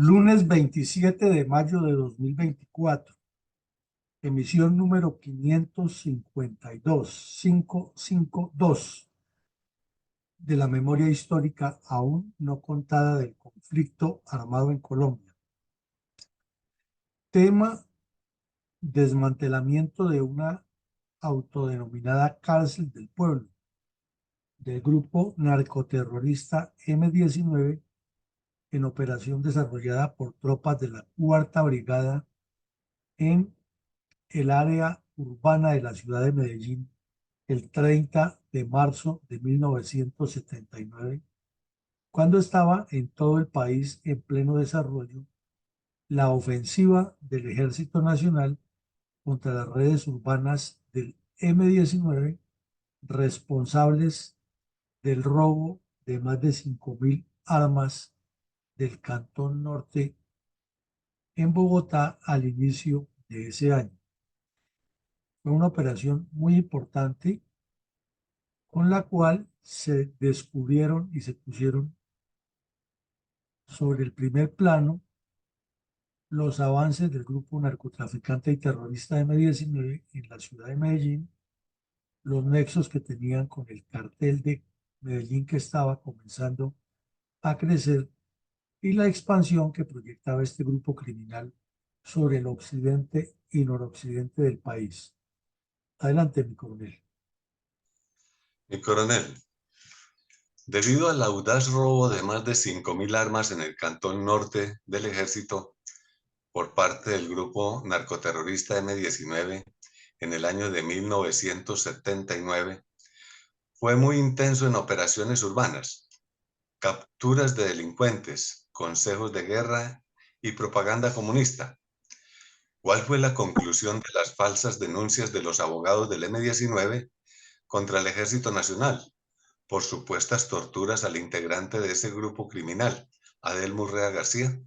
Lunes 27 de mayo de 2024, emisión número 552 de la memoria histórica aún no contada del conflicto armado en Colombia. Tema: desmantelamiento de una autodenominada cárcel del pueblo del grupo narcoterrorista M-19 en operación desarrollada por tropas de la Cuarta Brigada en el área urbana de la ciudad de Medellín el 30 de marzo de 1979, cuando estaba en todo el país en pleno desarrollo la ofensiva del Ejército Nacional contra las redes urbanas del M-19, responsables del robo de más de 5.000 armas del Cantón Norte en Bogotá al inicio de ese año. Fue una operación muy importante con la cual se descubrieron y se pusieron sobre el primer plano los avances del grupo narcotraficante y terrorista M-19 en la ciudad de Medellín, los nexos que tenían con el cartel de Medellín que estaba comenzando a crecer y la expansión que proyectaba este grupo criminal sobre el occidente y noroccidente del país. Adelante, mi coronel. Mi coronel, debido al audaz robo de más de 5.000 armas en el Cantón Norte del Ejército por parte del grupo narcoterrorista M-19 en el año de 1979, fue muy intenso en operaciones urbanas, capturas de delincuentes, consejos de guerra y propaganda comunista. ¿Cuál fue la conclusión de las falsas denuncias de los abogados del M-19 contra el Ejército Nacional por supuestas torturas al integrante de ese grupo criminal, Adelmo Urrea García?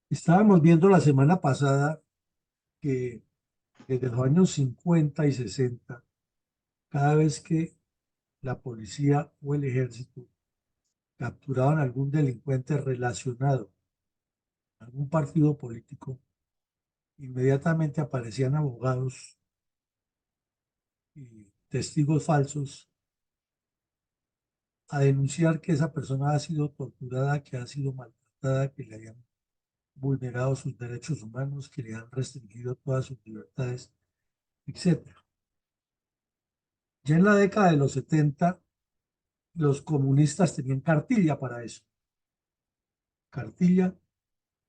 Estábamos viendo la semana pasada que desde los años 50 y 60, cada vez que la policía o el ejército capturaban a algún delincuente relacionado a algún partido político, inmediatamente aparecían abogados y testigos falsos a denunciar que esa persona ha sido torturada, que ha sido maltratada, que le hayan vulnerado sus derechos humanos, que le han restringido todas sus libertades, etc. Ya en la década de los 70, los comunistas tenían cartilla para eso. Cartilla,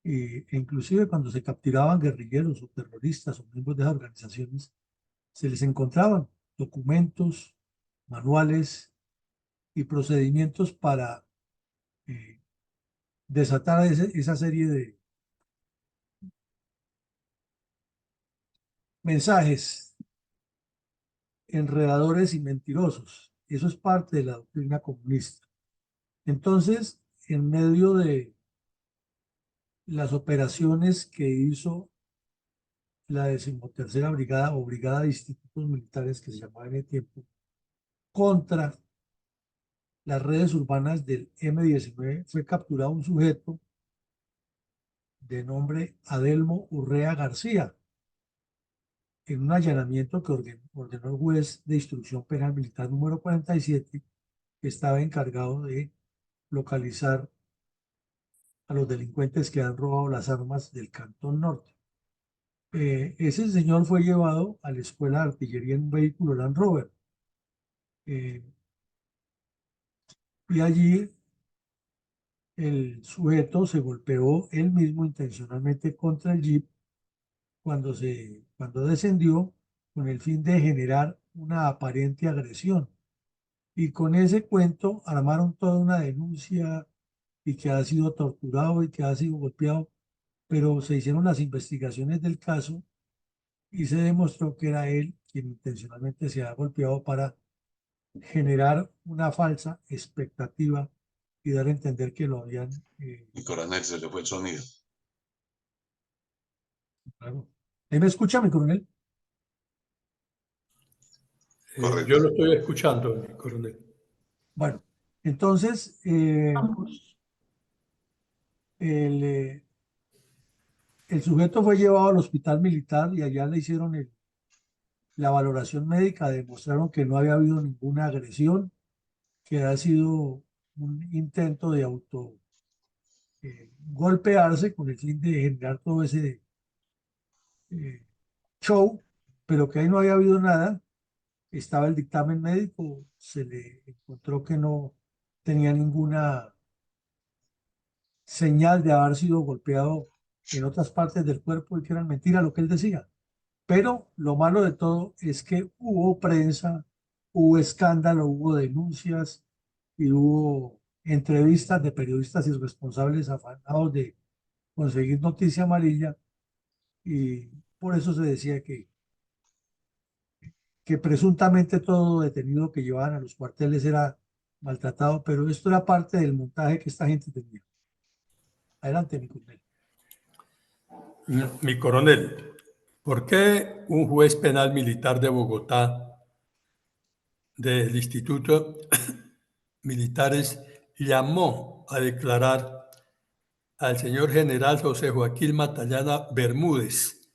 e inclusive cuando se capturaban guerrilleros o terroristas o miembros de esas organizaciones, se les encontraban documentos, manuales y procedimientos para eh, desatar esa serie de mensajes enredadores y mentirosos. Eso es parte de la doctrina comunista. Entonces, en medio de las operaciones que hizo la 13ª Brigada o Brigada de Institutos Militares, que se llamaba en el tiempo, contra las redes urbanas del M-19, fue capturado un sujeto de nombre Adelmo Urrea García en un allanamiento que ordenó el juez de instrucción penal militar número 47, que estaba encargado de localizar a los delincuentes que han robado las armas del Cantón Norte. Ese señor fue llevado a la escuela de artillería en un vehículo Land Rover. Y allí el sujeto se golpeó él mismo intencionalmente contra el jeep cuando descendió con el fin de generar una aparente agresión. Y con ese cuento armaron toda una denuncia y que ha sido torturado y que ha sido golpeado, pero se hicieron las investigaciones del caso y se demostró que era él quien intencionalmente se ha golpeado para generar una falsa expectativa y dar a entender que lo habían... Mi coronel, se le fue el sonido. Claro. ¿Ahí me escucha, mi coronel? Correcto. Yo lo estoy escuchando, coronel. Bueno, entonces, El, eh, el sujeto fue llevado al hospital militar y allá le hicieron la valoración médica, demostraron que no había habido ninguna agresión, que ha sido un intento de auto golpearse con el fin de generar todo ese eh, show, pero que ahí no había habido nada. Estaba el dictamen médico, se le encontró que no tenía ninguna señal de haber sido golpeado en otras partes del cuerpo y que era mentira lo que él decía. Pero lo malo de todo es que hubo prensa, hubo escándalo, hubo denuncias y hubo entrevistas de periodistas irresponsables afanados de conseguir noticia amarilla y por eso se decía que presuntamente todo detenido que llevaban a los cuarteles era maltratado, pero esto era parte del montaje que esta gente tenía. Adelante, mi coronel. Mi coronel, ¿por qué un juez penal militar de Bogotá, del Instituto Militares, llamó a declarar al señor general José Joaquín Matallana Bermúdez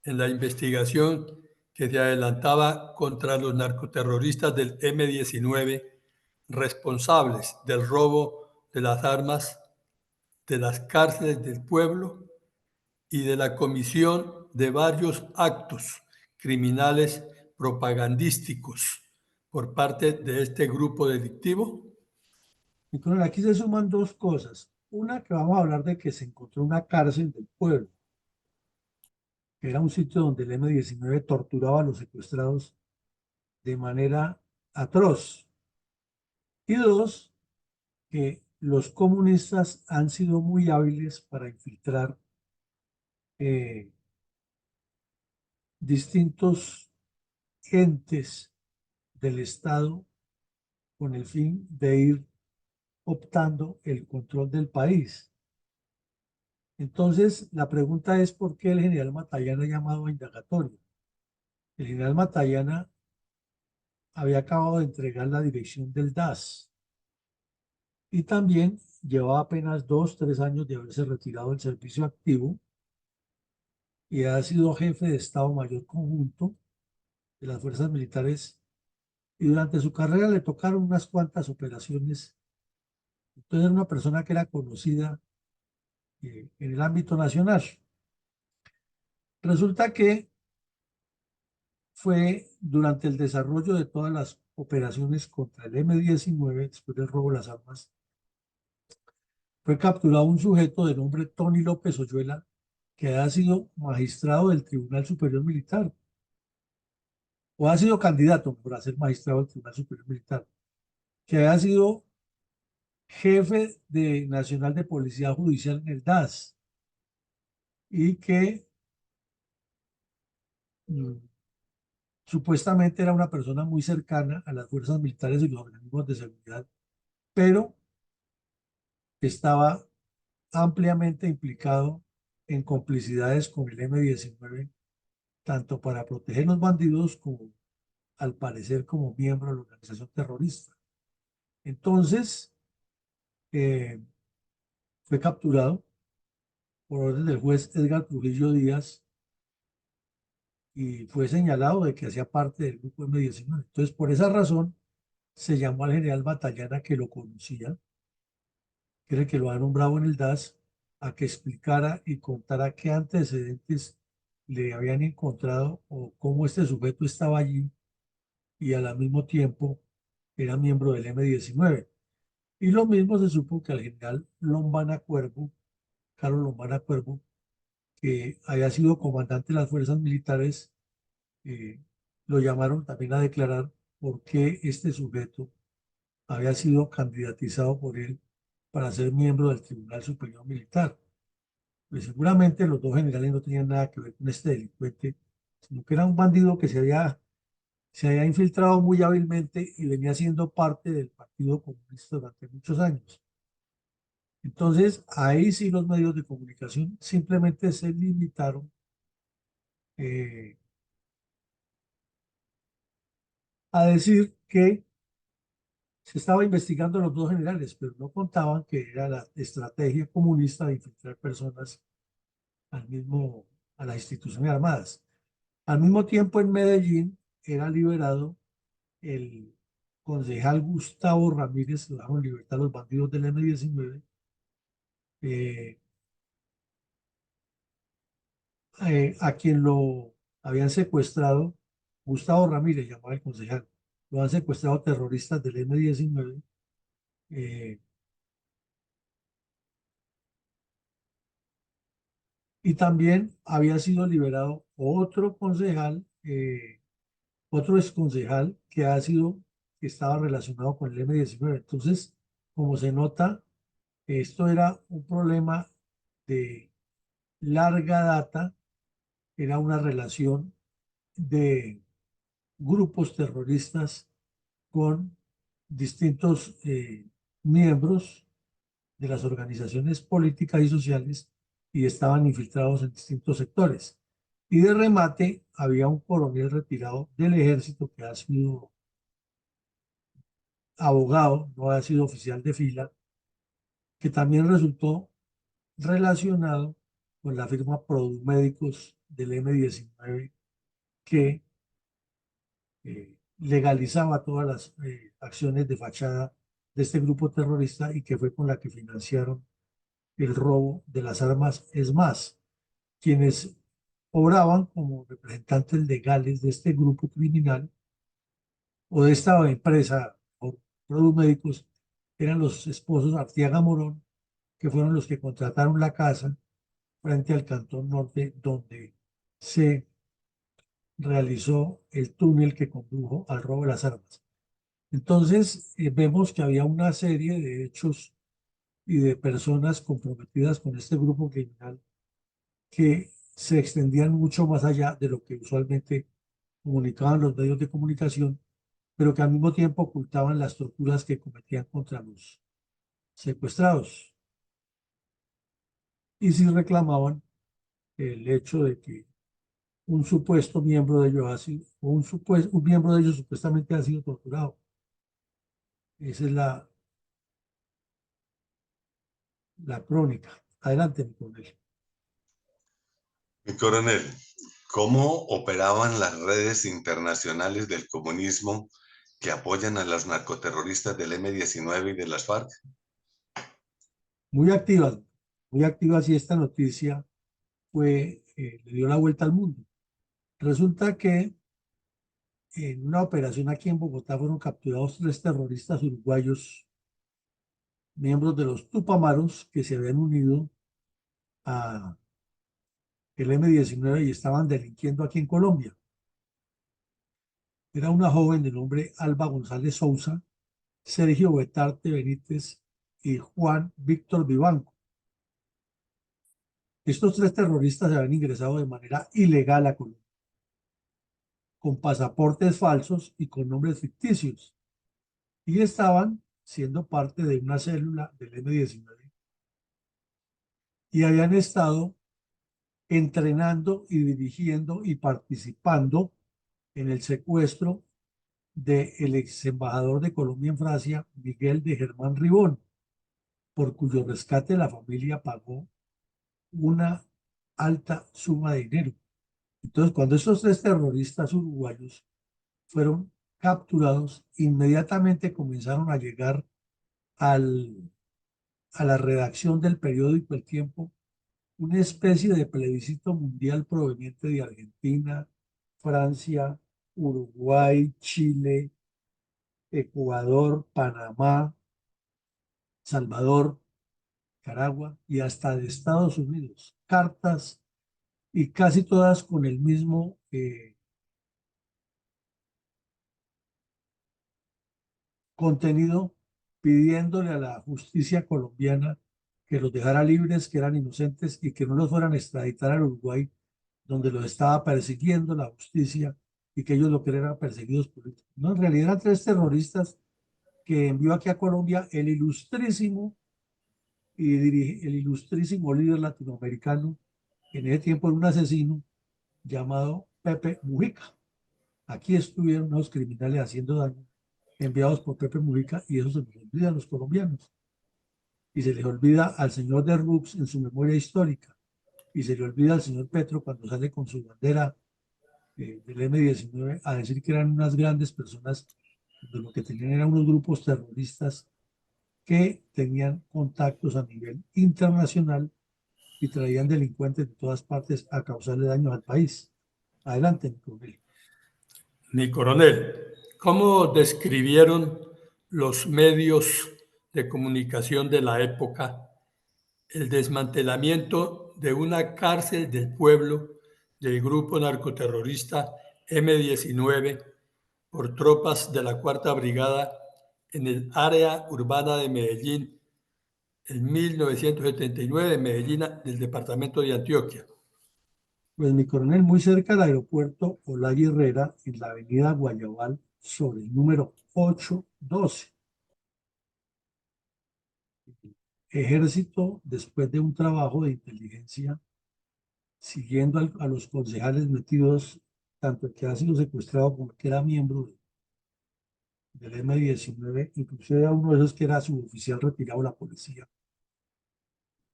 en la investigación que se adelantaba contra los narcoterroristas del M-19 responsables del robo de las armas de las cárceles del pueblo y de la comisión de varios actos criminales propagandísticos por parte de este grupo delictivo? Mi coronel, aquí se suman dos cosas. Una, que vamos a hablar de que se encontró una cárcel del pueblo, que era un sitio donde el M-19 torturaba a los secuestrados de manera atroz. Y dos, que los comunistas han sido muy hábiles para infiltrar eh, distintos entes del Estado con el fin de ir optando el control del país. Entonces, la pregunta es por qué el general Matallana ha llamado a indagatorio. El general Matallana había acabado de entregar la dirección del DAS y también llevaba apenas 2, 3 años de haberse retirado del servicio activo y ha sido jefe de Estado Mayor Conjunto de las fuerzas militares y durante su carrera le tocaron unas cuantas operaciones. Entonces era una persona que era conocida en el ámbito nacional. Resulta que fue durante el desarrollo de todas las operaciones contra el M-19, después del robo de las armas, fue capturado un sujeto de nombre Tony López Oyuela, que ha sido magistrado del Tribunal Superior Militar, o ha sido candidato para ser magistrado del Tribunal Superior Militar, que ha sido jefe de Nacional de Policía Judicial en el DAS y que mm, supuestamente era una persona muy cercana a las fuerzas militares y los organismos de seguridad, pero estaba ampliamente implicado en complicidades con el M-19, tanto para proteger los bandidos como, al parecer, como miembro de la organización terrorista. Entonces, eh, fue capturado por orden del juez Edgar Trujillo Díaz y fue señalado de que hacía parte del grupo M-19. Entonces, por esa razón, se llamó al general Batallana, que lo conocía, que era el que lo ha nombrado en el DAS, a que explicara y contara qué antecedentes le habían encontrado o cómo este sujeto estaba allí y al mismo tiempo era miembro del M-19. Y lo mismo se supo que al general Lombana Cuervo, Carlos Lombana Cuervo, que había sido comandante de las fuerzas militares, eh, lo llamaron también a declarar por qué este sujeto había sido candidatizado por él para ser miembro del Tribunal Superior Militar. Pues seguramente los dos generales no tenían nada que ver con este delincuente, sino que era un bandido que se había infiltrado muy hábilmente y venía siendo parte del Partido Comunista durante muchos años. Entonces, ahí sí los medios de comunicación simplemente se limitaron eh, a decir que Se estaba investigando a los dos generales, pero no contaban que era la estrategia comunista de infiltrar personas al mismo, a las instituciones armadas. Al mismo tiempo, en Medellín era liberado el concejal Gustavo Ramírez, lo dejaron en libertad los bandidos del M-19, eh, a quien lo habían secuestrado, Gustavo Ramírez llamaba el concejal, lo han secuestrado terroristas del M-19. eh, y también había sido liberado otro concejal, otro exconcejal que estaba relacionado con el M-19. Entonces, como se nota, esto era un problema de larga data, era una relación de grupos terroristas con distintos miembros de las organizaciones políticas y sociales y estaban infiltrados en distintos sectores. Y de remate había un coronel retirado del ejército que ha sido abogado, no ha sido oficial de fila, que también resultó relacionado con la firma Produmédicos del M-19 que legalizaba todas las acciones de fachada de este grupo terrorista y que fue con la que financiaron el robo de las armas. Es más, quienes obraban como representantes legales de este grupo criminal o de esta empresa o Produmédicos eran los esposos Artiaga Morón, que fueron los que contrataron la casa frente al Cantón Norte, donde se realizó el túnel que condujo al robo de las armas. Entonces, vemos que había una serie de hechos y de personas comprometidas con este grupo criminal que se extendían mucho más allá de lo que usualmente comunicaban los medios de comunicación, pero que al mismo tiempo ocultaban las torturas que cometían contra los secuestrados. Y sí reclamaban el hecho de que un supuesto miembro de ellos ha sido, o un miembro de ellos supuestamente ha sido torturado. Esa es la crónica. Adelante, mi coronel. Mi coronel, ¿cómo operaban las redes internacionales del comunismo que apoyan a los narcoterroristas del M-19 y de las FARC? Muy activas, muy activas, y esta noticia le dio la vuelta al mundo. Resulta que en una operación aquí en Bogotá fueron capturados 3 terroristas uruguayos, miembros de los Tupamaros, que se habían unido a el M-19 y estaban delinquiendo aquí en Colombia. Era una joven de nombre Alba González Sousa, Sergio Betarte Benítez y Juan Víctor Vivanco. Estos 3 terroristas se habían ingresado de manera ilegal a Colombia, con pasaportes falsos y con nombres ficticios, y estaban siendo parte de una célula del M-19 y habían estado entrenando y dirigiendo y participando en el secuestro del ex embajador de Colombia en Francia, Miguel de Germán Ribón, por cuyo rescate la familia pagó una alta suma de dinero. Entonces, cuando estos 3 terroristas uruguayos fueron capturados, inmediatamente comenzaron a llegar al, a la redacción del periódico El Tiempo una especie de plebiscito mundial proveniente de Argentina, Francia, Uruguay, Chile, Ecuador, Panamá, Salvador, Nicaragua y hasta de Estados Unidos. Cartas y casi todas con el mismo contenido, pidiéndole a la justicia colombiana que los dejara libres, que eran inocentes y que no los fueran a extraditar al Uruguay, donde los estaba persiguiendo la justicia y que ellos lo que eran perseguidos políticos. No, en realidad eran 3 terroristas que envió aquí a Colombia el ilustrísimo el ilustrísimo líder latinoamericano, en ese tiempo era un asesino llamado Pepe Mujica. Aquí estuvieron los criminales haciendo daño enviados por Pepe Mujica, y eso se nos olvida a los colombianos. Y se les olvida al señor de Rux en su memoria histórica, y se le olvida al señor Petro cuando sale con su bandera del M-19 a decir que eran unas grandes personas, de lo que tenían eran unos grupos terroristas que tenían contactos a nivel internacional y traían delincuentes de todas partes a causarle daños al país. Adelante, mi coronel. Mi coronel, ¿cómo describieron los medios de comunicación de la época el desmantelamiento de una cárcel del pueblo del grupo narcoterrorista M-19 por tropas de la Cuarta Brigada en el área urbana de Medellín en 1979, en Medellín, del departamento de Antioquia? Pues mi coronel, muy cerca del aeropuerto Olaya Herrera, en la avenida Guayabal, sobre el número 812. Ejército, después de un trabajo de inteligencia, siguiendo a los concejales metidos, tanto el que ha sido secuestrado como el que era miembro del M-19, inclusive a uno de esos que era suboficial retirado de la policía,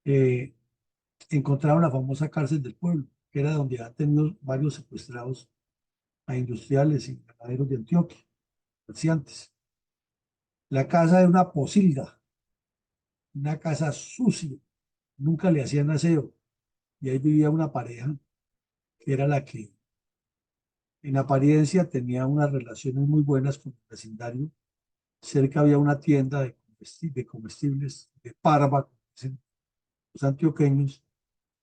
eh, encontraron la famosa cárcel del pueblo, que era donde han tenido varios secuestrados a industriales y ganaderos de Antioquia, comerciantes. La casa era una posilga, una casa sucia, nunca le hacían aseo, y ahí vivía una pareja que era la que en apariencia tenía unas relaciones muy buenas con el vecindario. Cerca había una tienda de comestibles, de parva, como dicen los antioqueños,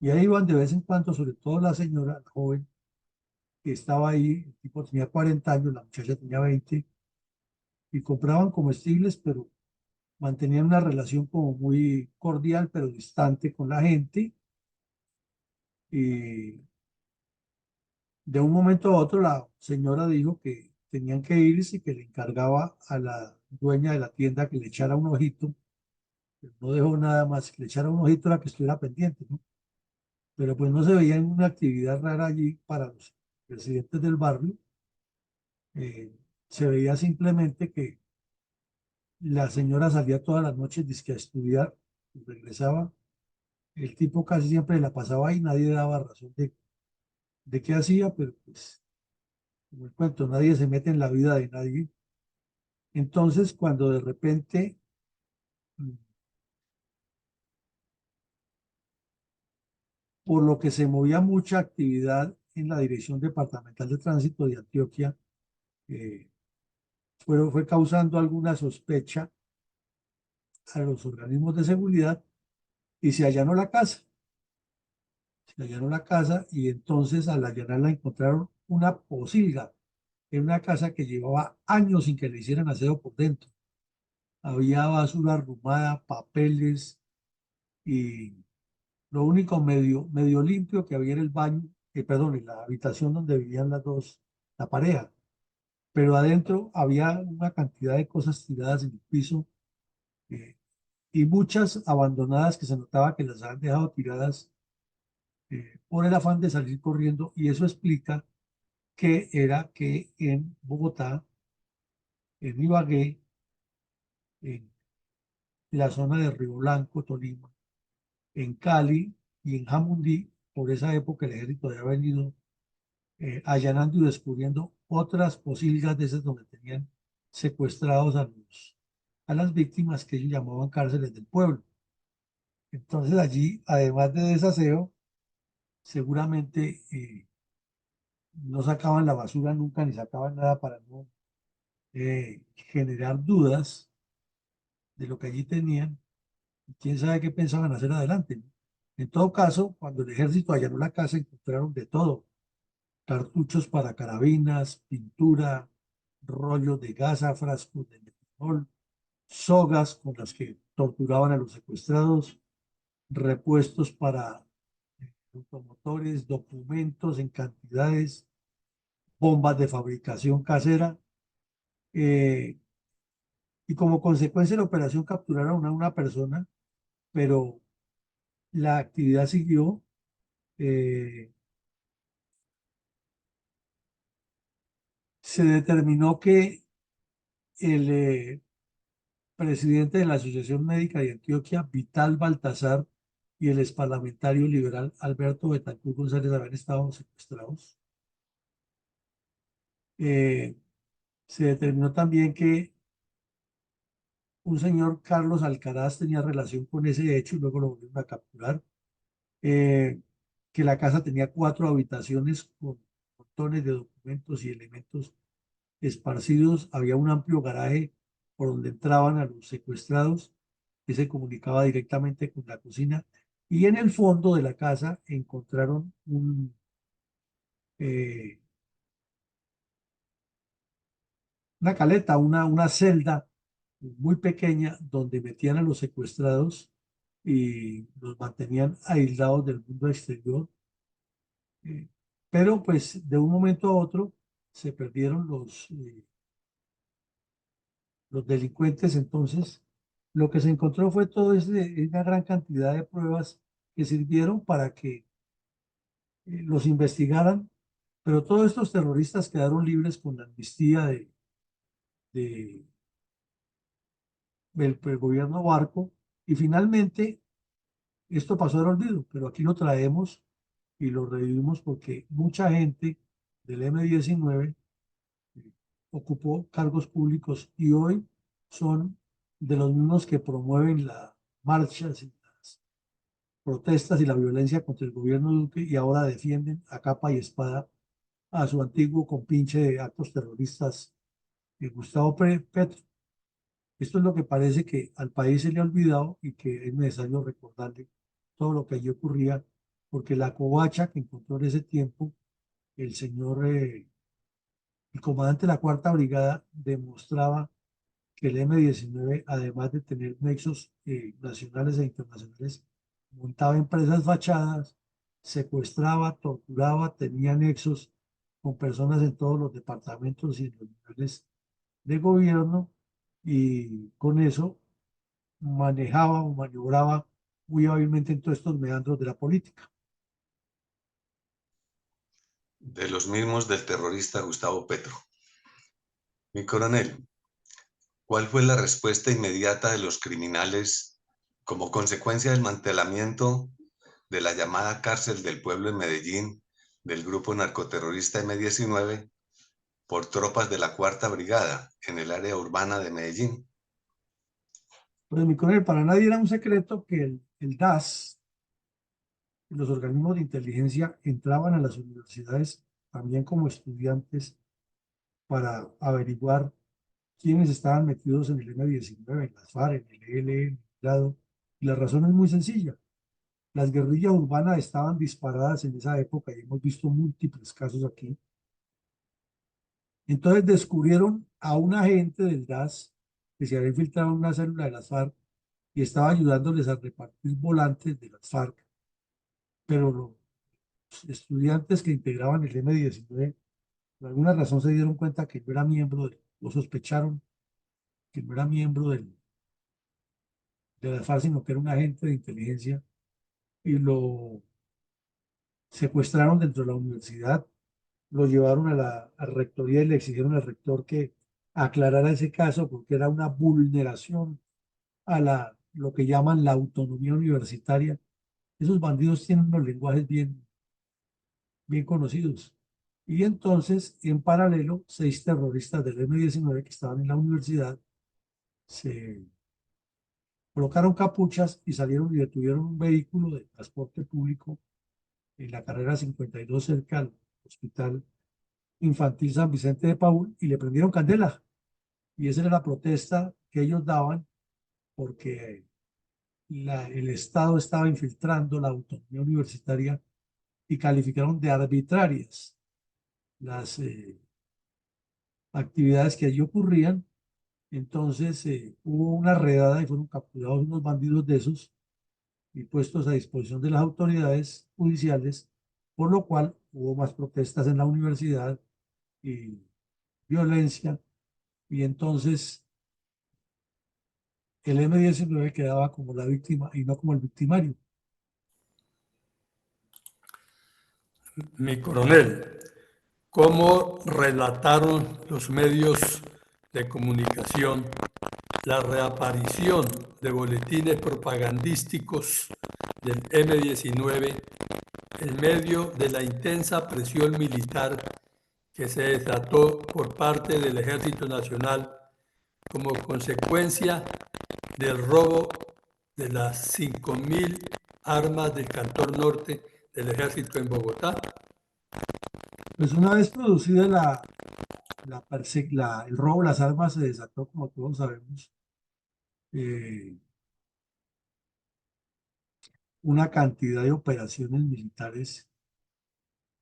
y ahí iban de vez en cuando, sobre todo la señora, la joven, que estaba ahí, el tipo tenía 40 años, la muchacha tenía 20, y compraban comestibles, pero mantenían una relación como muy cordial, pero distante con la gente. Y de un momento a otro la señora dijo que tenían que irse y que le encargaba a la dueña de la tienda que le echara un ojito. Pero no dejó nada más, que le echara un ojito a la que estuviera pendiente, ¿no? Pero pues no se veía ninguna actividad rara allí para los residentes del barrio. Eh, Se veía simplemente que la señora salía todas las noches dizque a estudiar y regresaba. El tipo casi siempre la pasaba ahí, nadie daba razón de qué hacía, pero pues, como el cuento, nadie se mete en la vida de nadie. Entonces, cuando de repente, mm, por lo que se movía mucha actividad en la Dirección Departamental de Tránsito de Antioquia, eh, fue causando alguna sospecha a los organismos de seguridad y se allanó la casa. Se allanó la casa y entonces al allanarla encontraron una posilga en una casa que llevaba años sin que le hicieran aseo por dentro. Había basura arrumada, papeles, y lo único medio limpio que había en el baño, perdón, en la habitación donde vivían la pareja. Pero adentro había una cantidad de cosas tiradas en el piso, eh, y muchas abandonadas que se notaba que las habían dejado tiradas por el afán de salir corriendo, y eso explica que era que en Bogotá, en Ibagué, en la zona de Río Blanco, Tolima, en Cali y en Jamundí, por esa época el ejército había venido allanando y descubriendo otras posilgas de esas donde tenían secuestrados a las víctimas que ellos llamaban cárceles del pueblo. Entonces allí, además de desaseo, seguramente no sacaban la basura nunca ni sacaban nada para no generar dudas de lo que allí tenían, y quién sabe qué pensaban hacer adelante, ¿no? En todo caso, cuando el ejército allanó la casa, encontraron de todo: cartuchos para carabinas, pintura, rollos de gasa, frascos de metanol, sogas con las que torturaban a los secuestrados, repuestos para automotores, documentos en cantidades, bombas de fabricación casera. eh, y como consecuencia de la operación capturaron a una persona, pero la actividad siguió. eh, Se determinó que el presidente de la Asociación Médica de Antioquia, Vital Baltazar, y el exparlamentario liberal Alberto Betancur González habían estado secuestrados. Se determinó también que un señor Carlos Alcaraz tenía relación con ese hecho y luego lo volvieron a capturar. Que la casa tenía 4 habitaciones con montones de documentos y elementos esparcidos. Había un amplio garaje por donde entraban a los secuestrados, que se comunicaba directamente con la cocina. Y en el fondo de la casa encontraron eh, una caleta, una celda muy pequeña donde metían a los secuestrados y los mantenían aislados del mundo exterior. Eh, pero pues de un momento a otro se perdieron los delincuentes. Entonces lo que se encontró fue una gran cantidad de pruebas que sirvieron para que los investigaran, pero todos estos terroristas quedaron libres con la amnistía de- del gobierno Barco, y finalmente esto pasó al olvido, pero aquí lo traemos y lo revivimos porque mucha gente del M-19 ocupó cargos públicos y hoy son de los mismos que promueven las marchas y las protestas y la violencia contra el gobierno Duque, y ahora defienden a capa y espada a su antiguo compinche de actos terroristas, Gustavo Petro. Esto es lo que parece que al país se le ha olvidado y que es necesario recordarle todo lo que allí ocurría, porque la covacha que encontró en ese tiempo el señor, el comandante de la Cuarta Brigada, demostraba que el M-19, además de tener nexos nacionales e internacionales, montaba empresas fachadas, secuestraba, torturaba, tenía nexos con personas en todos los departamentos y en los niveles de gobierno, y con eso manejaba o maniobraba muy hábilmente en todos estos meandros de la política. De los mismos del terrorista Gustavo Petro. Mi coronel, ¿cuál fue la respuesta inmediata de los criminales como consecuencia del desmantelamiento de la llamada cárcel del pueblo en Medellín del grupo narcoterrorista M-19 por tropas de la Cuarta Brigada en el área urbana de Medellín? Pues mi coronel, para nadie era un secreto que el DAS y los organismos de inteligencia entraban a las universidades también como estudiantes para averiguar quiénes estaban metidos en el M-19, en las FARC, en el ELN, en el Grado. Y la razón es muy sencilla. Las guerrillas urbanas estaban disparadas en esa época y hemos visto múltiples casos aquí. Entonces descubrieron a un agente del DAS que se había infiltrado en una célula de las FARC y estaba ayudándoles a repartir volantes de las FARC. Pero los estudiantes que integraban el M-19, por alguna razón se dieron cuenta que no era miembro, lo sospecharon que no era miembro de las FARC, sino que era un agente de inteligencia, y lo secuestraron dentro de la universidad, lo llevaron a la rectoría y le exigieron al rector que aclarara ese caso porque era una vulneración a lo que llaman la autonomía universitaria. Esos bandidos tienen unos lenguajes bien conocidos. Y entonces, en paralelo, 6 terroristas del M-19 que estaban en la universidad se colocaron capuchas y salieron y detuvieron un vehículo de transporte público en la carrera 52 cerca al Hospital Infantil San Vicente de Paúl y le prendieron candela. Y esa era la protesta que ellos daban porque el Estado estaba infiltrando la autonomía universitaria, y calificaron de arbitrarias las actividades que allí ocurrían. Entonces hubo una redada y fueron capturados unos bandidos de esos y puestos a disposición de las autoridades judiciales, por lo cual hubo más protestas en la universidad y violencia, y entonces el M-19 quedaba como la víctima y no como el victimario. Mi coronel, ¿cómo relataron los medios de comunicación la reaparición de boletines propagandísticos del M-19 en medio de la intensa presión militar que se desató por parte del Ejército Nacional como consecuencia del robo de las 5.000 armas del Cantón Norte del Ejército en Bogotá. Pues una vez producida el robo de las armas se desató, como todos sabemos, una cantidad de operaciones militares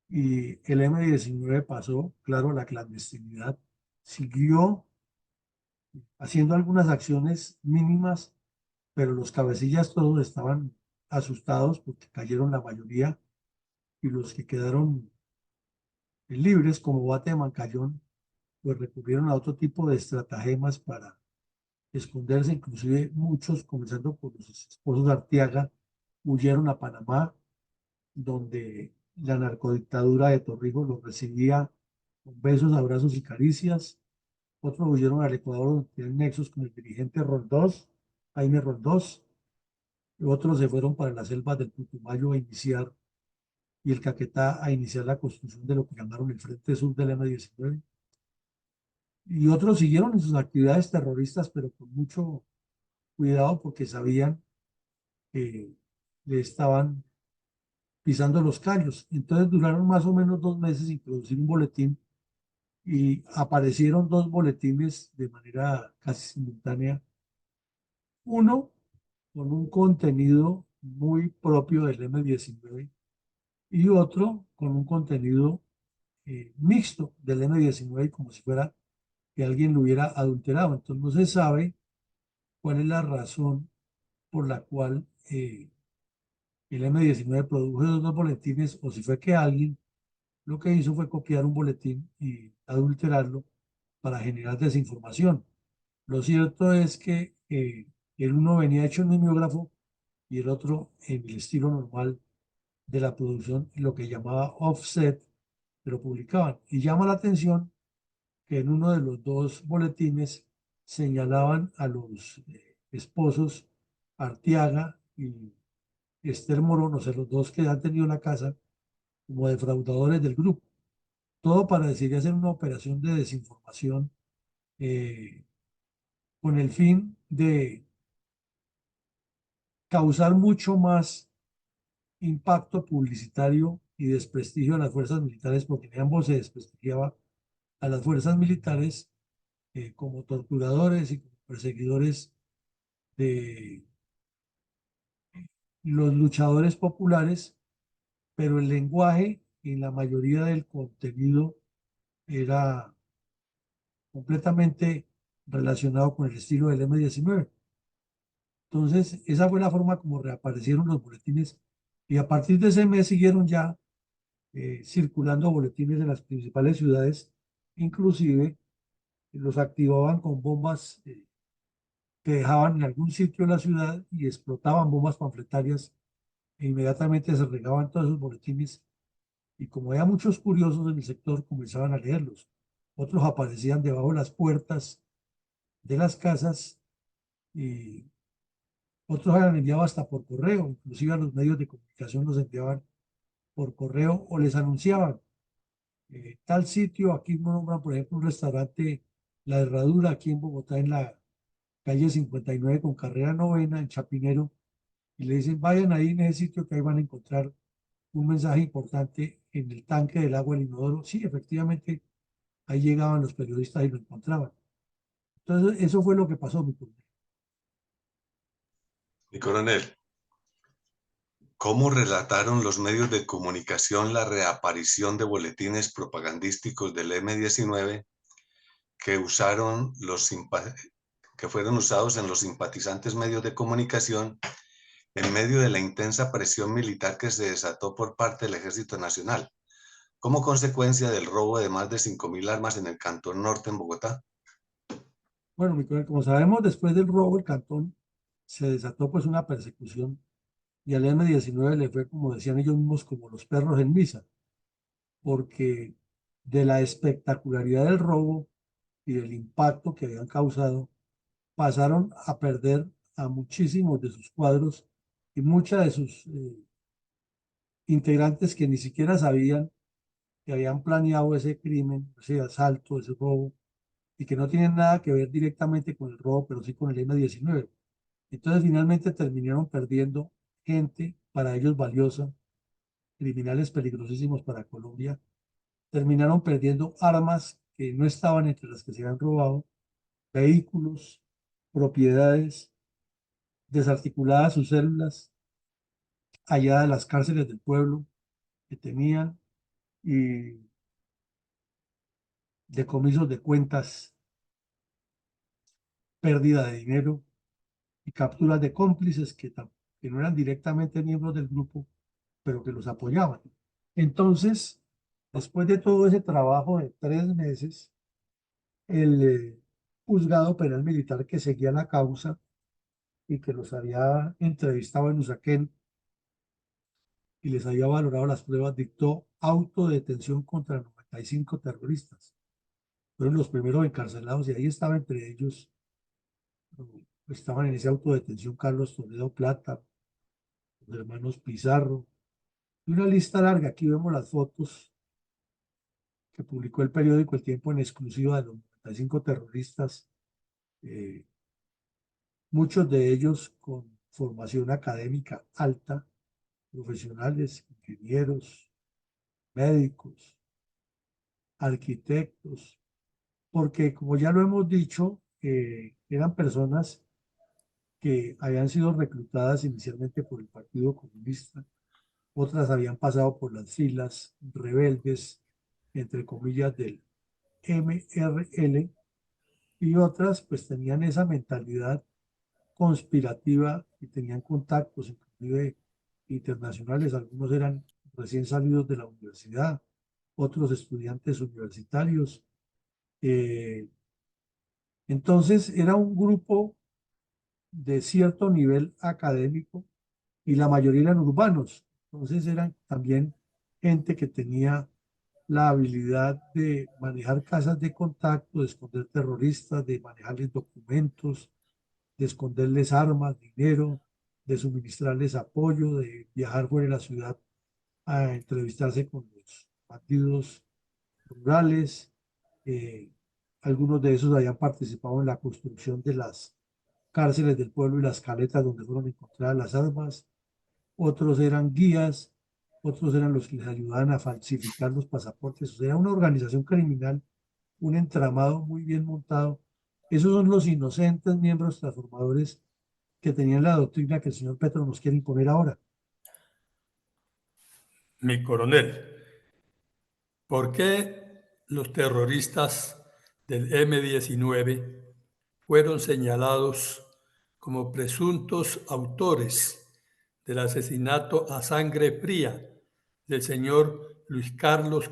y el M-19 pasó, claro, a la clandestinidad, siguió haciendo algunas acciones mínimas, pero los cabecillas todos estaban asustados porque cayeron la mayoría y los que quedaron libres, como Bate de Mancayón, pues recurrieron a otro tipo de estratagemas para esconderse, inclusive muchos, comenzando por los esposos de Arteaga, huyeron a Panamá, donde la narcodictadura de Torrijos los recibía con besos, abrazos y caricias. Otros huyeron al Ecuador, donde tenían nexos con el dirigente Roldós, Jaime Roldós. Otros se fueron para las selvas del Putumayo a iniciar y el Caquetá a iniciar la construcción de lo que llamaron el Frente Sur del M-19. Y otros siguieron en sus actividades terroristas, pero con mucho cuidado porque sabían que le estaban pisando los callos. Entonces duraron más o menos 2 meses sin producir un boletín y aparecieron 2 boletines de manera casi simultánea. Uno con un contenido muy propio del M-19 y otro con un contenido mixto del M-19, como si fuera que alguien lo hubiera adulterado. Entonces no se sabe cuál es la razón por la cual el M-19 produjo esos 2 boletines o si fue que alguien lo que hizo fue copiar un boletín y adulterarlo para generar desinformación. Lo cierto es que el uno venía hecho en mimeógrafo y el otro en el estilo normal de la producción, lo que llamaba offset, pero publicaban. Y llama la atención que en uno de los 2 boletines señalaban a los esposos Arteaga y Esther Morón, o sea, los dos que han tenido la casa, como defraudadores del grupo. Todo para decidir hacer una operación de desinformación eh, con el fin de causar mucho más impacto publicitario y desprestigio a las fuerzas militares, porque en ambos se desprestigiaba a las fuerzas militares como torturadores y como perseguidores de los luchadores populares, pero el lenguaje y la mayoría del contenido era completamente relacionado con el estilo del M-19. Entonces, esa fue la forma como reaparecieron los boletines y a partir de ese mes siguieron ya circulando boletines en las principales ciudades, inclusive los activaban con bombas que dejaban en algún sitio de la ciudad y explotaban bombas panfletarias e inmediatamente se regaban todos esos boletines y como había muchos curiosos en el sector comenzaban a leerlos. Otros aparecían debajo de las puertas de las casas y otros eran enviados hasta por correo, inclusive a los medios de comunicación los enviaban por correo o les anunciaban tal sitio, aquí me nombran por ejemplo un restaurante La Herradura aquí en Bogotá en la calle 59 con carrera novena en Chapinero y le dicen vayan ahí en ese sitio que ahí van a encontrar un mensaje importante en el tanque del agua del inodoro. Sí, efectivamente, ahí llegaban los periodistas y lo encontraban. Entonces, eso fue lo que pasó, mi coronel. Mi coronel, ¿cómo relataron los medios de comunicación la reaparición de boletines propagandísticos del M-19 que que fueron usados en los simpatizantes medios de comunicación en medio de la intensa presión militar que se desató por parte del Ejército Nacional, como consecuencia del robo de más de 5.000 armas en el Cantón Norte en Bogotá? Bueno, mi coronel, como sabemos, después del robo, el cantón se desató pues una persecución y al M-19 le fue, como decían ellos mismos, como los perros en misa, porque de la espectacularidad del robo y del impacto que habían causado, pasaron a perder a muchísimos de sus cuadros y muchas de sus integrantes que ni siquiera sabían que habían planeado ese crimen, ese asalto, ese robo, y que no tienen nada que ver directamente con el robo, pero sí con el M-19. Entonces finalmente terminaron perdiendo gente para ellos valiosa, criminales peligrosísimos para Colombia, terminaron perdiendo armas que no estaban entre las que se habían robado, vehículos, propiedades, desarticuladas sus células, allá de las cárceles del pueblo que tenían, y decomisos de cuentas, pérdida de dinero y capturas de cómplices que no eran directamente miembros del grupo, pero que los apoyaban. Entonces, después de todo ese trabajo de 3 meses, el juzgado penal militar que seguía la causa y que los había entrevistado en Usaquén y les había valorado las pruebas, dictó autodetención contra 95 terroristas. Fueron los primeros encarcelados y ahí estaba entre ellos, estaban en esa autodetención Carlos Toledo Plata, los hermanos Pizarro, y una lista larga. Aquí vemos las fotos que publicó el periódico El Tiempo en exclusiva de los 95 terroristas, eh, muchos de ellos con formación académica alta, profesionales, ingenieros, médicos, arquitectos, porque como ya lo hemos dicho, eran personas que habían sido reclutadas inicialmente por el Partido Comunista, otras habían pasado por las filas rebeldes, entre comillas, del MRL, y otras pues tenían esa mentalidad conspirativa y tenían contactos, inclusive internacionales. Algunos eran recién salidos de la universidad, otros estudiantes universitarios. Eh, entonces era un grupo de cierto nivel académico y la mayoría eran urbanos. Entonces eran también gente que tenía la habilidad de manejar casas de contacto, de esconder terroristas, de manejarles documentos, de esconderles armas, dinero, de suministrarles apoyo, de viajar fuera de la ciudad a entrevistarse con los bandidos rurales. Eh, Algunos de esos habían participado en la construcción de las cárceles del pueblo y las caletas donde fueron encontradas las armas. Otros eran guías, otros eran los que les ayudaban a falsificar los pasaportes. O sea, era una organización criminal, un entramado muy bien montado. Esos son los inocentes miembros transformadores que tenían la doctrina que el señor Petro nos quiere imponer ahora. Mi coronel, ¿por qué los terroristas del M-19 fueron señalados como presuntos autores del asesinato a sangre fría del señor Luis Carlos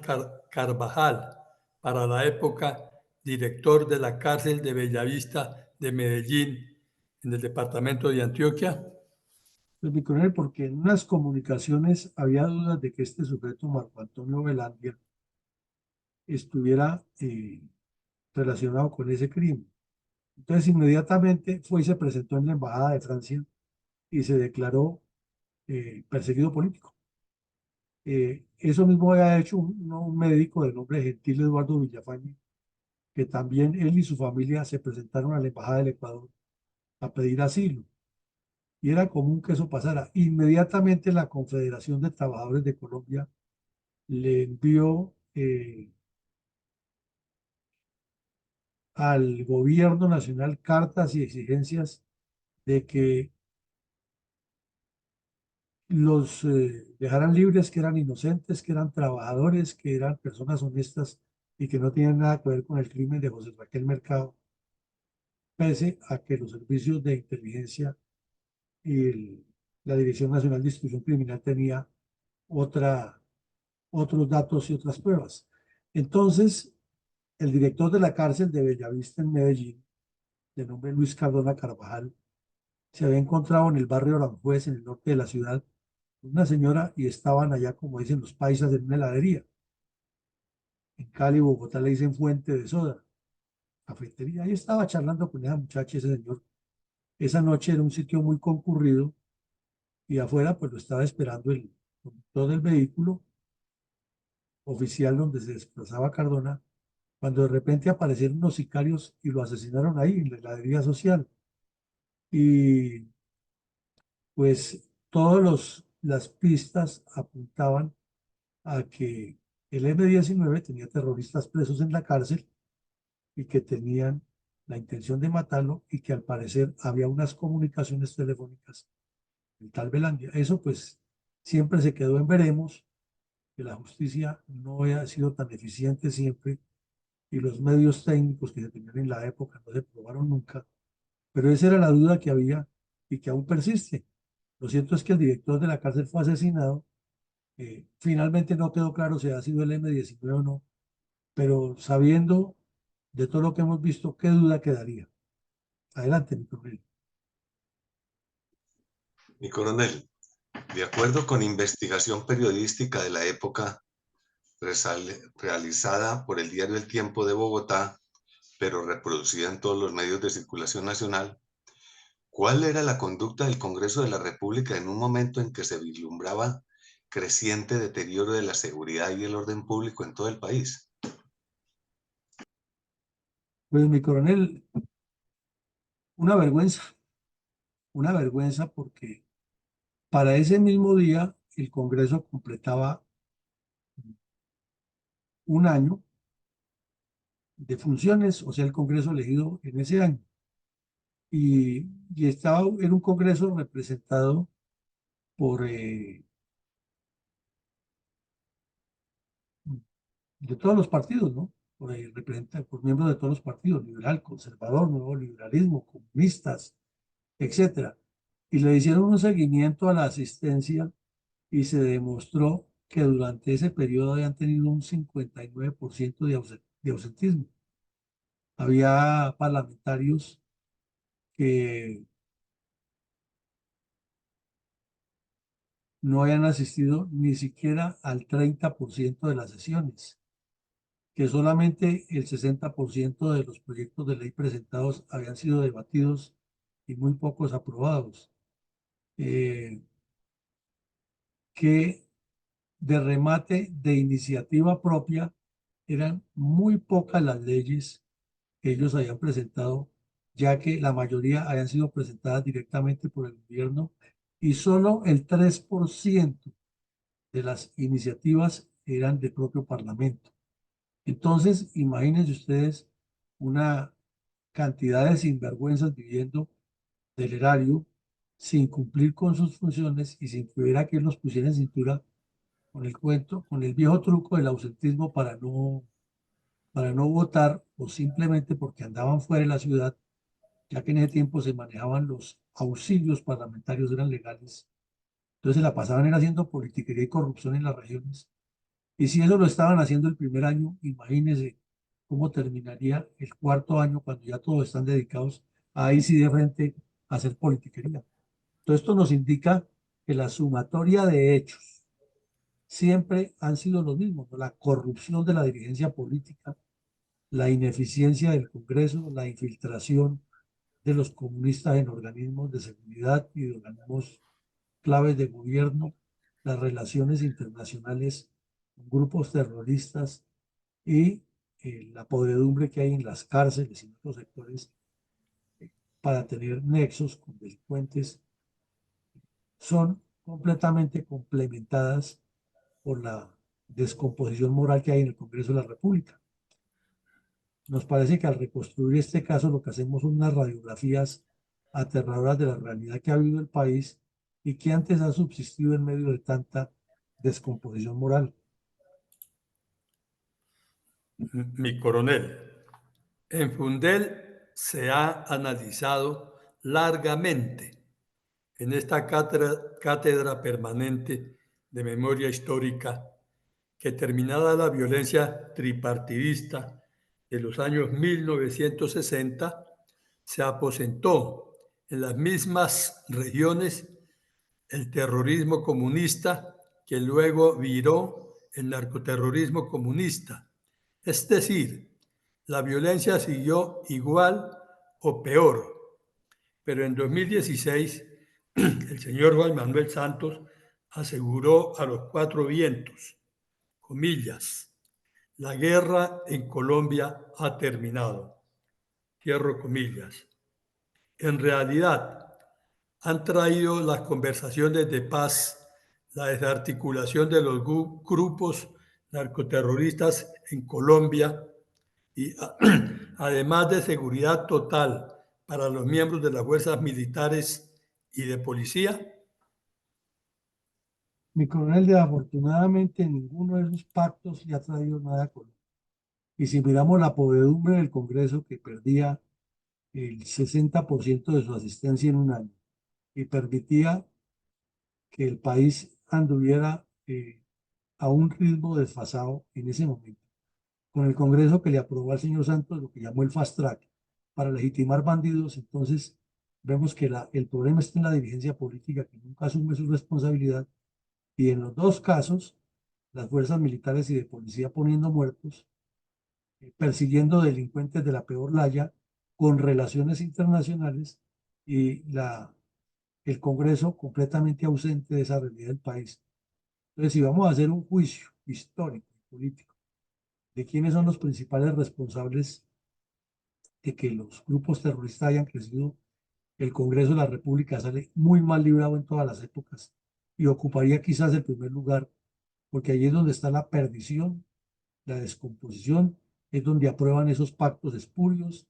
Carvajal, para la época director de la cárcel de Bellavista de Medellín, en el departamento de Antioquia? Pues, mi coronel, porque en unas comunicaciones había dudas de que este sujeto, Marco Antonio Velandia, estuviera relacionado con ese crimen. Entonces, inmediatamente fue y se presentó en la Embajada de Francia y se declaró perseguido político. Eso mismo había hecho un médico de nombre Gentil Eduardo Villafañe, que también él y su familia se presentaron a la Embajada del Ecuador a pedir asilo. Y era común que eso pasara. Inmediatamente la Confederación de Trabajadores de Colombia le envió al gobierno nacional cartas y exigencias de que los dejaran libres, que eran inocentes, que eran trabajadores, que eran personas honestas y que no tenían nada que ver con el crimen de José Raquel Mercado, pese a que los servicios de inteligencia y la Dirección Nacional de Instrucción Criminal tenía otra, otros datos y otras pruebas. Entonces, el director de la cárcel de Bellavista en Medellín, de nombre Luis Cardona Carvajal, se había encontrado en el barrio Aranjuez, en el norte de la ciudad, una señora, y estaban allá, como dicen los paisas, en una heladería. En Cali, Bogotá le dicen fuente de soda. cafetería. Ahí estaba charlando con esa muchacha, ese señor. Esa noche era un sitio muy concurrido y afuera pues lo estaba esperando el conductor del vehículo oficial donde se desplazaba Cardona, cuando de repente aparecieron unos sicarios y lo asesinaron ahí en la heladería social. Y pues las pistas apuntaban a que el M-19 tenía terroristas presos en la cárcel y que tenían la intención de matarlo y que al parecer había unas comunicaciones telefónicas en tal Belandia. Eso pues siempre se quedó en veremos, que la justicia no había sido tan eficiente siempre y los medios técnicos que se tenían en la época no se probaron nunca, pero esa era la duda que había y que aún persiste. Lo cierto es que el director de la cárcel fue asesinado. Finalmente no quedó claro si ha sido el M-19 o no, pero sabiendo de todo lo que hemos visto, ¿qué duda quedaría? Adelante, mi coronel. Mi coronel, de acuerdo con investigación periodística de la época realizada por el diario El Tiempo de Bogotá, pero reproducida en todos los medios de circulación nacional, ¿cuál era la conducta del Congreso de la República en un momento en que se vislumbraba creciente deterioro de la seguridad y el orden público en todo el país? Pues mi coronel, una vergüenza porque para ese mismo día el Congreso completaba un año de funciones, o sea, el Congreso elegido en ese año. Y estaba en un Congreso representado por de todos los partidos, ¿no? Por miembros de todos los partidos, liberal, conservador, nuevo liberalismo, comunistas, etcétera. Y le hicieron un seguimiento a la asistencia y se demostró que durante ese periodo habían tenido un 59% de ausentismo. Había parlamentarios que no habían asistido ni siquiera al 30% de las sesiones, que solamente el 60% de los proyectos de ley presentados habían sido debatidos y muy pocos aprobados. Que de remate de iniciativa propia eran muy pocas las leyes que ellos habían presentado, ya que la mayoría habían sido presentadas directamente por el gobierno y solo el 3% de las iniciativas eran del propio Parlamento. Entonces, imagínense ustedes una cantidad de sinvergüenzas viviendo del erario sin cumplir con sus funciones y sin que hubiera quien los pusiera en cintura con el cuento, con el viejo truco del ausentismo para no votar o simplemente porque andaban fuera de la ciudad, ya que en ese tiempo se manejaban los auxilios parlamentarios, eran legales. Entonces se la pasaban era haciendo politiquería y corrupción en las regiones. Y si eso lo estaban haciendo el primer año, imagínense cómo terminaría el cuarto año cuando ya todos están dedicados ahí sí de frente a hacer politiquería. Todo esto nos indica que la sumatoria de hechos siempre han sido los mismos, ¿no? La corrupción de la dirigencia política, la ineficiencia del Congreso, la infiltración de los comunistas en organismos de seguridad y de organismos claves de gobierno, las relaciones internacionales con grupos terroristas y la podredumbre que hay en las cárceles y en otros sectores para tener nexos con delincuentes son completamente complementadas por la descomposición moral que hay en el Congreso de la República. Nos parece que al reconstruir este caso lo que hacemos son unas radiografías aterradoras de la realidad que ha vivido el país y que antes ha subsistido en medio de tanta descomposición moral. Mi coronel, en Fundel se ha analizado largamente en esta cátedra permanente de memoria histórica que terminada la violencia tripartidista de los años 1960, se aposentó en las mismas regiones el terrorismo comunista que luego viró el narcoterrorismo comunista. Es decir, la violencia siguió igual o peor, pero en 2016 el señor Juan Manuel Santos aseguró a los cuatro vientos, comillas, la guerra en Colombia ha terminado, cierro comillas. En realidad, han traído las conversaciones de paz, la desarticulación de los grupos narcoterroristas en Colombia y además de seguridad total para los miembros de las fuerzas militares y de policía. Mi coronel, desafortunadamente ninguno de esos pactos le ha traído nada a Colombia. Y si miramos la podredumbre del Congreso, que perdía el 60% de su asistencia en un año y permitía que el país anduviera a un ritmo desfasado en ese momento, con el Congreso que le aprobó al señor Santos lo que llamó el fast track para legitimar bandidos, entonces vemos que el problema está en la dirigencia política que nunca asume su responsabilidad y en los dos casos, las fuerzas militares y de policía poniendo muertos, persiguiendo delincuentes de la peor laya, con relaciones internacionales y el Congreso completamente ausente de esa realidad del país. Entonces, si vamos a hacer un juicio histórico y político de quiénes son los principales responsables de que los grupos terroristas hayan crecido, el Congreso de la República sale muy mal librado en todas las épocas y ocuparía quizás el primer lugar, porque ahí es donde está la perdición, la descomposición, es donde aprueban esos pactos espurios,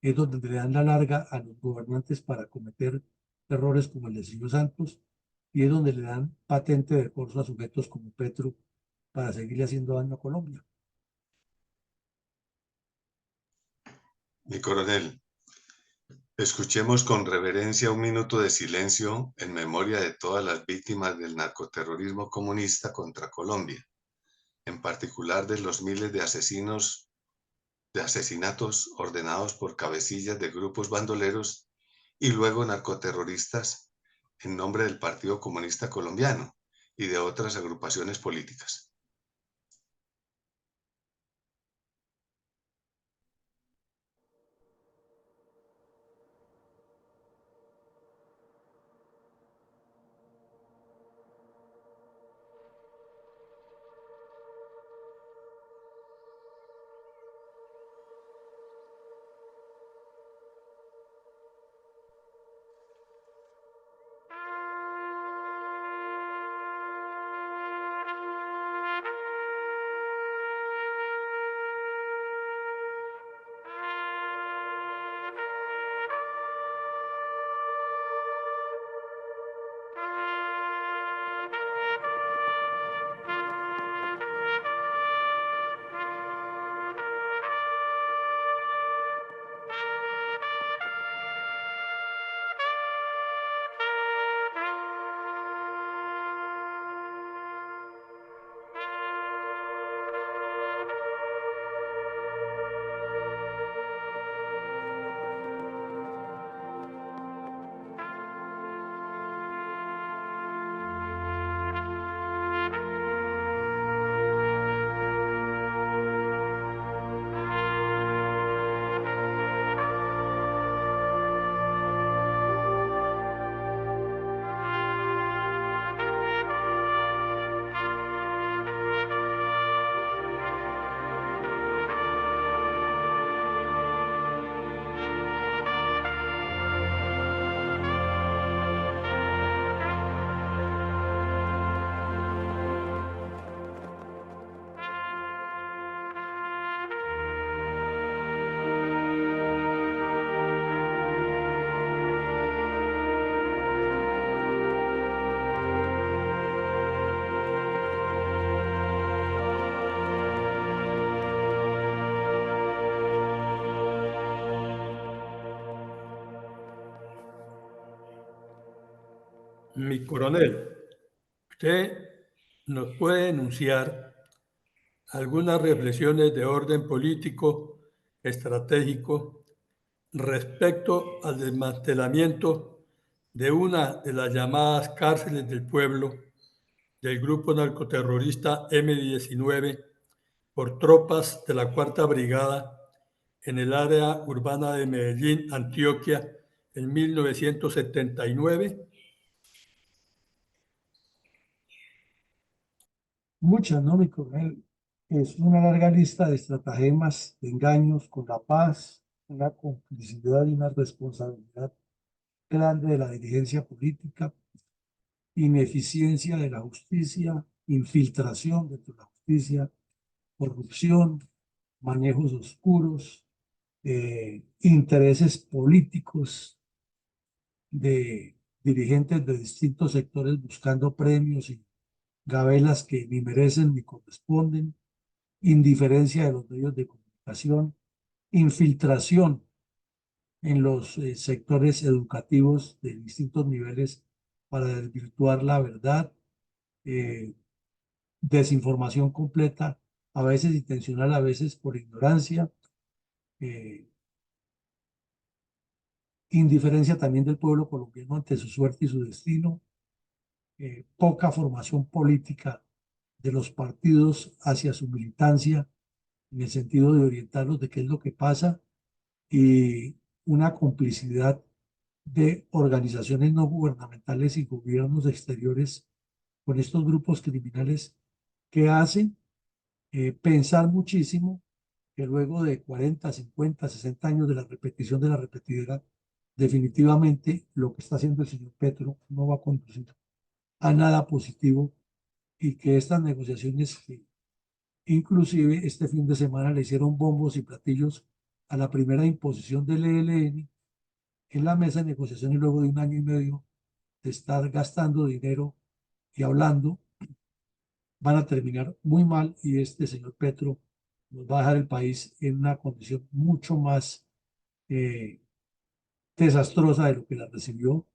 es donde le dan la larga a los gobernantes para cometer errores como el de Silvio Santos, y es donde le dan patente de corso a sujetos como Petro para seguirle haciendo daño a Colombia. Mi coronel, escuchemos con reverencia un minuto de silencio en memoria de todas las víctimas del narcoterrorismo comunista contra Colombia, en particular de los miles de asesinatos ordenados por cabecillas de grupos bandoleros y luego narcoterroristas en nombre del Partido Comunista Colombiano y de otras agrupaciones políticas. Mi coronel, usted nos puede enunciar algunas reflexiones de orden político, estratégico, respecto al desmantelamiento de una de las llamadas cárceles del pueblo del grupo narcoterrorista M-19 por tropas de la Cuarta Brigada en el área urbana de Medellín, Antioquia, en 1979. Muchas, ¿no, mi coronel? Es una larga lista de estratagemas, de engaños con la paz, una complicidad y una responsabilidad grande de la dirigencia política, ineficiencia de la justicia, infiltración dentro de la justicia, corrupción, manejos oscuros, intereses políticos de dirigentes de distintos sectores buscando premios y gabelas que ni merecen ni corresponden, indiferencia de los medios de comunicación, infiltración en los sectores educativos de distintos niveles para desvirtuar la verdad, eh, desinformación completa, a veces intencional, a veces por ignorancia, eh, indiferencia también del pueblo colombiano ante su suerte y su destino, poca formación política de los partidos hacia su militancia en el sentido de orientarlos de qué es lo que pasa y una complicidad de organizaciones no gubernamentales y gobiernos exteriores con estos grupos criminales que hacen pensar muchísimo que luego de 40, 50, 60 años de la repetición de la repetidera, definitivamente lo que está haciendo el señor Petro no va a conducir a nada positivo y que estas negociaciones, que inclusive este fin de semana le hicieron bombos y platillos a la primera imposición del ELN en la mesa de negociaciones luego de un año y medio de estar gastando dinero y hablando, van a terminar muy mal y este señor Petro nos va a dejar el país en una condición mucho más eh, desastrosa de lo que la recibió,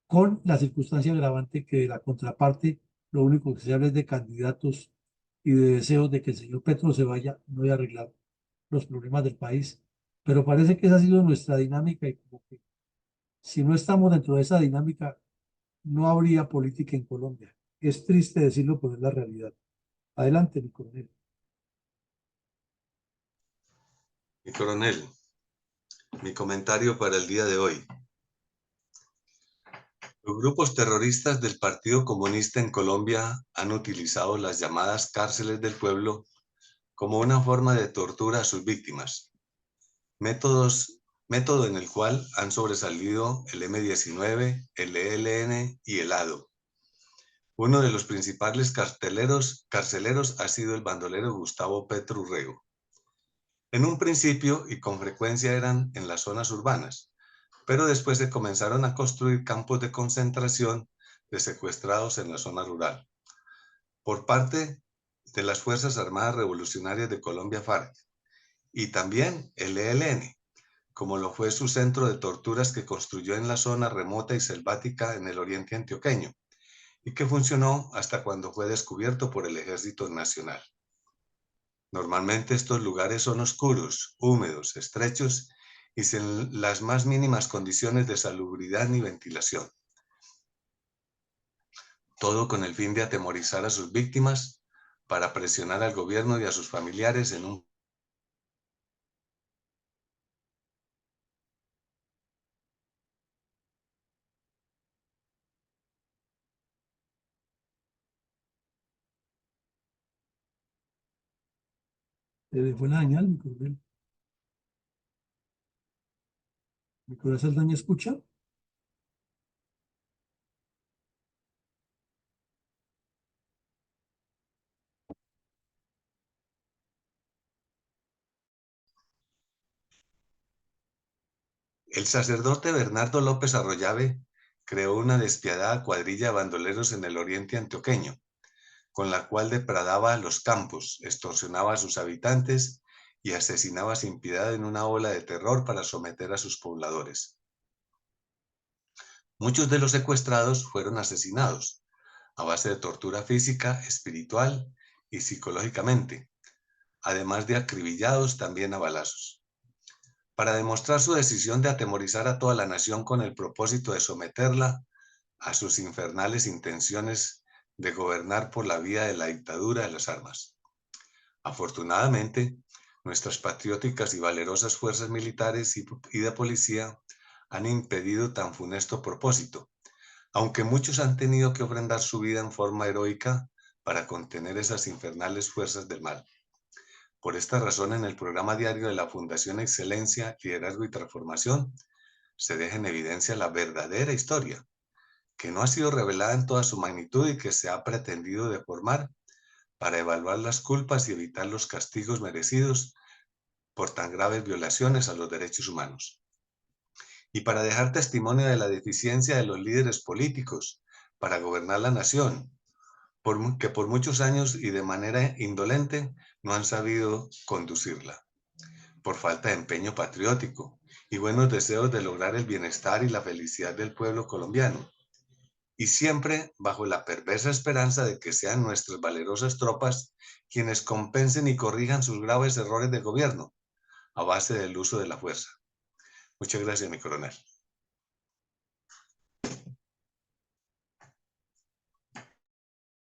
con la circunstancia agravante que de la contraparte lo único que se habla es de candidatos y de deseos de que el señor Petro se vaya, no voy a arreglar los problemas del país. Pero parece que esa ha sido nuestra dinámica y como que si no estamos dentro de esa dinámica, no habría política en Colombia. Es triste decirlo, pero es la realidad. Adelante, mi coronel. Mi coronel, mi comentario para el día de hoy. Los grupos terroristas del Partido Comunista en Colombia han utilizado las llamadas cárceles del pueblo como una forma de tortura a sus víctimas. Método en el cual han sobresalido el M-19, el ELN y el ADO. Uno de los principales carceleros ha sido el bandolero Gustavo Petro Urrego. En un principio y con frecuencia eran en las zonas urbanas, pero después se comenzaron a construir campos de concentración de secuestrados en la zona rural, por parte de las Fuerzas Armadas Revolucionarias de Colombia, FARC, y también el ELN, como lo fue su centro de torturas que construyó en la zona remota y selvática en el oriente antioqueño, y que funcionó hasta cuando fue descubierto por el Ejército Nacional. Normalmente estos lugares son oscuros, húmedos, estrechos y sin las más mínimas condiciones de salubridad ni ventilación. Todo con el fin de atemorizar a sus víctimas para presionar al gobierno y a sus familiares en un Fue la señal, mi coronel. ¿Mi coronel Saldaña escucha? El sacerdote Bernardo López Arroyave creó una despiadada cuadrilla de bandoleros en el oriente antioqueño, con la cual depredaba los campos, extorsionaba a sus habitantes y asesinaba sin piedad en una ola de terror para someter a sus pobladores. Muchos de los secuestrados fueron asesinados a base de tortura física, espiritual y psicológicamente, además de acribillados también a balazos. Para demostrar su decisión de atemorizar a toda la nación con el propósito de someterla a sus infernales intenciones de gobernar por la vía de la dictadura de las armas. Afortunadamente, nuestras patrióticas y valerosas fuerzas militares y de policía han impedido tan funesto propósito, aunque muchos han tenido que ofrendar su vida en forma heroica para contener esas infernales fuerzas del mal. Por esta razón, en el programa diario de la Fundación Excelencia, Liderazgo y Transformación, se deja en evidencia la verdadera historia, que no ha sido revelada en toda su magnitud y que se ha pretendido deformar para evaluar las culpas y evitar los castigos merecidos por tan graves violaciones a los derechos humanos. Y para dejar testimonio de la deficiencia de los líderes políticos para gobernar la nación, que por muchos años y de manera indolente no han sabido conducirla, por falta de empeño patriótico y buenos deseos de lograr el bienestar y la felicidad del pueblo colombiano, y siempre bajo la perversa esperanza de que sean nuestras valerosas tropas quienes compensen y corrijan sus graves errores de gobierno a base del uso de la fuerza. Muchas gracias, mi coronel.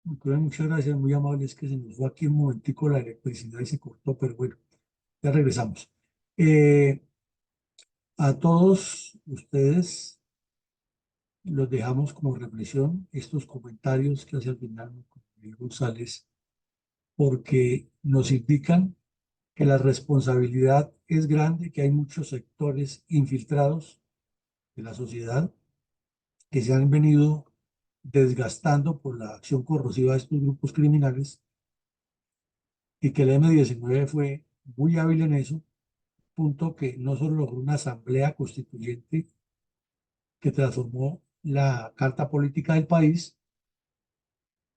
Muchas gracias, muy amable. Es que se nos fue aquí un momentico la electricidad y se cortó, pero bueno, ya regresamos. A todos ustedes los dejamos como reflexión estos comentarios que hace al final Miguel González, porque nos indican que la responsabilidad es grande, que hay muchos sectores infiltrados de la sociedad que se han venido desgastando por la acción corrosiva de estos grupos criminales y que el M-19 fue muy hábil en eso, punto que no solo logró una asamblea constituyente que transformó la carta política del país,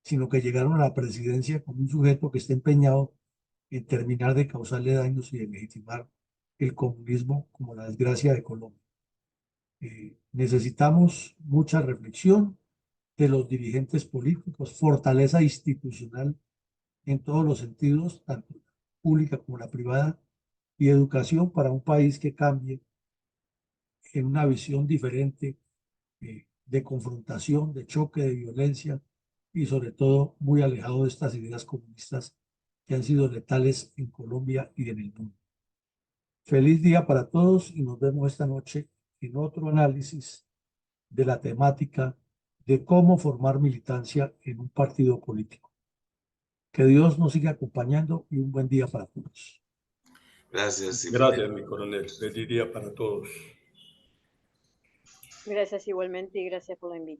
sino que llegaron a la presidencia con un sujeto que está empeñado en terminar de causarle daños y de legitimar el comunismo como la desgracia de Colombia. Necesitamos mucha reflexión de los dirigentes políticos, fortaleza institucional en todos los sentidos, tanto la pública como la privada, y educación para un país que cambie en una visión diferente de confrontación, de choque, de violencia y sobre todo muy alejado de estas ideas comunistas que han sido letales en Colombia y en el mundo. Feliz día para todos y nos vemos esta noche en otro análisis de la temática de cómo formar militancia en un partido político. Que Dios nos siga acompañando y un buen día para todos. Gracias. Gracias, mi coronel. Feliz día para todos. Gracias igualmente y gracias por la invitación.